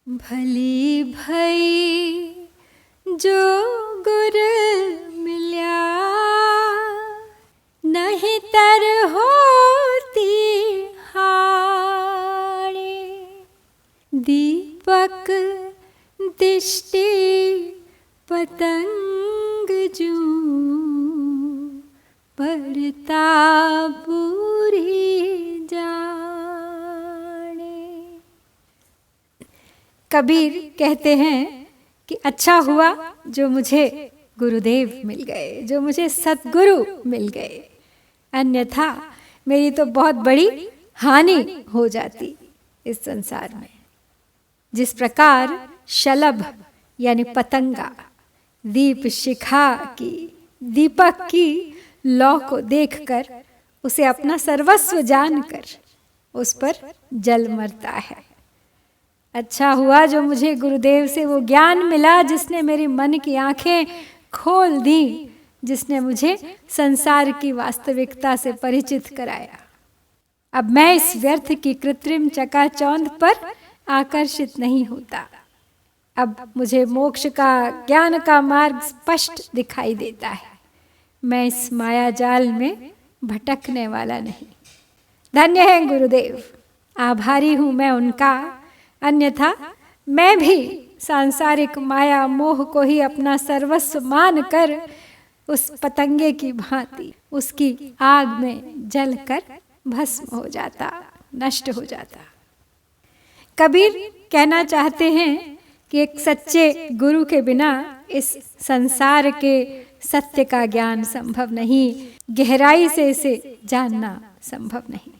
भली भई जो गुर मिल्या, नहीं तर होती हानि। दीपक दिष्टि पतंग जूं, पड़ता पूरी जाने। कबीर कहते हैं कि अच्छा हुआ जो मुझे गुरुदेव मिल गए, जो मुझे सतगुरु मिल गए, अन्यथा मेरी तो बहुत बड़ी हानि हो जाती इस संसार में। जिस प्रकार शलभ यानी पतंगा दीप शिखा की, दीपक की लौ को देखकर उसे अपना सर्वस्व जानकर उस पर जल मरता है। अच्छा हुआ जो मुझे गुरुदेव से वो ज्ञान मिला जिसने मेरी मन की आंखें खोल दी, जिसने मुझे संसार की वास्तविकता से परिचित कराया। अब मैं इस व्यर्थ की कृत्रिम चकाचौंध पर आकर्षित नहीं होता। अब मुझे मोक्ष का, ज्ञान का मार्ग स्पष्ट दिखाई देता है। मैं इस माया जाल में भटकने वाला नहीं। धन्य है गुरुदेव, आभारी हूं मैं उनका। अन्यथा मैं भी सांसारिक माया मोह को ही अपना सर्वस्व मानकर उस पतंगे की भांति उसकी आग में जलकर भस्म हो जाता, नष्ट हो जाता। कबीर कहना चाहते हैं कि एक सच्चे गुरु के बिना इस संसार के सत्य का ज्ञान संभव नहीं, गहराई से इसे जानना संभव नहीं।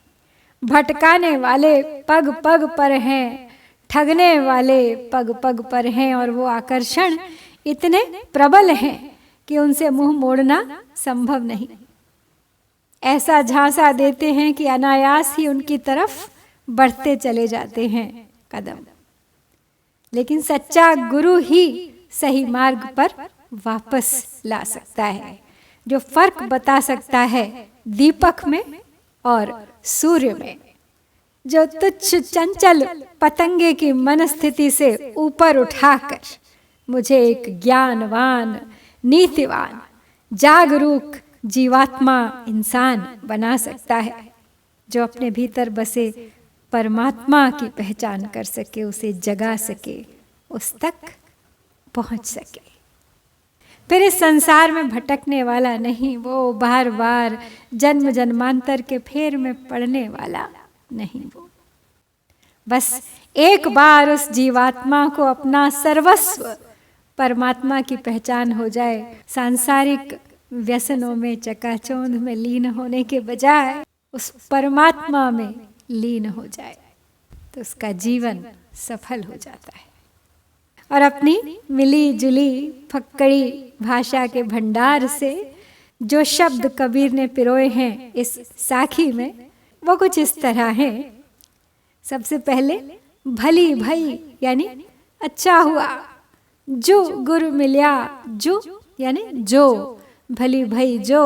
भटकाने वाले पग पग पर हैं, ठगने वाले पग पग पर हैं, और वो आकर्षण इतने प्रबल हैं कि उनसे मुंह मोड़ना संभव नहीं। ऐसा झांसा देते हैं कि अनायास ही उनकी तरफ बढ़ते चले जाते हैं कदम। लेकिन सच्चा गुरु ही सही मार्ग पर वापस ला सकता है, जो फर्क बता सकता है दीपक में और सूर्य में, जो तुच्छ चंचल पतंगे की मनस्थिति से ऊपर उठाकर मुझे एक ज्ञानवान, नीतिवान, जागरूक जीवात्मा इंसान बना सकता है, जो अपने भीतर बसे परमात्मा की पहचान कर सके, उसे जगा सके, उस तक पहुंच सके। फिर इस संसार में भटकने वाला नहीं, वो बार बार जन्म जन्मांतर के फेर में पड़ने वाला नहीं। वो बस एक बार उस जीवात्मा को अपना सर्वस्व परमात्मा की पहचान हो जाए, सांसारिक व्यसनों में, चकाचौंध में लीन होने के बजाय उस परमात्मा में लीन हो जाए, तो उसका जीवन सफल हो जाता है। और अपनी मिली जुली फक्कड़ी भाषा के भंडार से जो शब्द कबीर ने पिरोए हैं इस साखी में, वो कुछ इस तरह हैं। सबसे पहले भली भई यानी अच्छा हुआ, जो गुरु मिल्या, जो यानी जो, भली भई जो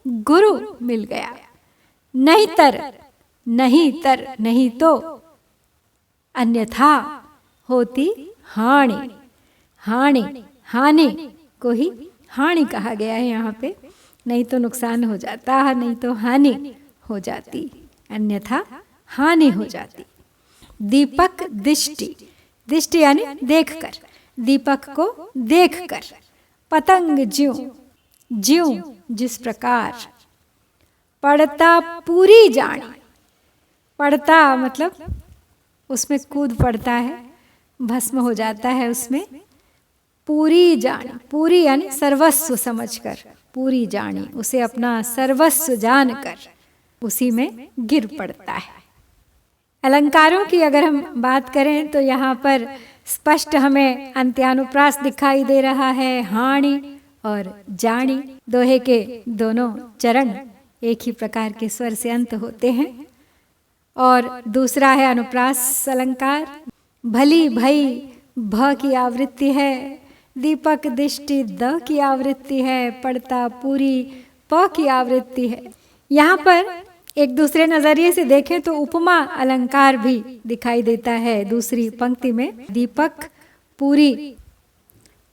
गुरु मिल गया। नहीं तर, नहीं तर, नहीं तो, अन्यथा होती हानि। हानि, हानि को ही हानि कहा गया है यहाँ पे। नहीं तो नुकसान हो जाता, नहीं तो हानि हो जाती, अन्यथा हानि हो जाती। दीपक दिष्टि, दिष्टि यानी देखकर, दीपक को देखकर। पतंग ज्यों, ज्यों जिस प्रकार। पड़ता पूरी जानी, पड़ता मतलब उसमें कूद पड़ता है, भस्म हो जाता है उसमें। पूरी जानी, पूरी यानी सर्वस्व समझकर, पूरी जानी उसे अपना सर्वस्व जानकर उसी में गिर पड़ता है। अलंकारों की अगर हम बात करें तो यहाँ पर स्पष्ट हमें अंत्यानुप्रास दिखाई दे रहा है। हानि और जानी, दोहे के दोनों चरण एक ही प्रकार के स्वर से अंत होते हैं। और दूसरा है अनुप्रास अलंकार। भली भई भ की आवृत्ति है, दीपक दिष्टि द की आवृत्ति है, पड़ता पूरी प की आवृत्ति है। यहाँ पर एक दूसरे नजरिए से देखें तो उपमा अलंकार भी दिखाई देता है। दूसरी पंक्ति में दीपक पूरी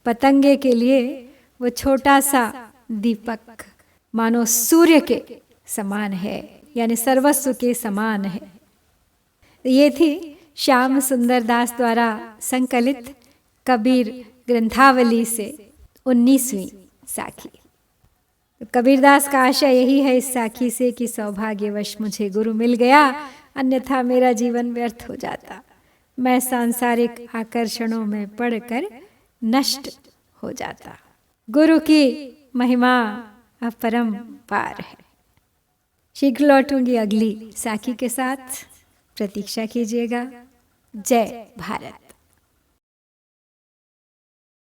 पतंगे के लिए वो छोटा सा दीपक मानो सूर्य के समान है, यानी सर्वस्व के समान है। ये थी श्याम सुंदर दास द्वारा संकलित कबीर ग्रंथावली से 19वीं साखी। कबीरदास का आशय यही है इस साखी से कि सौभाग्यवश मुझे गुरु मिल गया, अन्यथा मेरा जीवन व्यर्थ हो जाता। मैं सांसारिक आकर्षणों में पड़कर नष्ट हो जाता। गुरु की महिमा अपरंपार है। शीघ्र लौटूंगी अगली साखी के साथ, प्रतीक्षा कीजिएगा। जय भारत।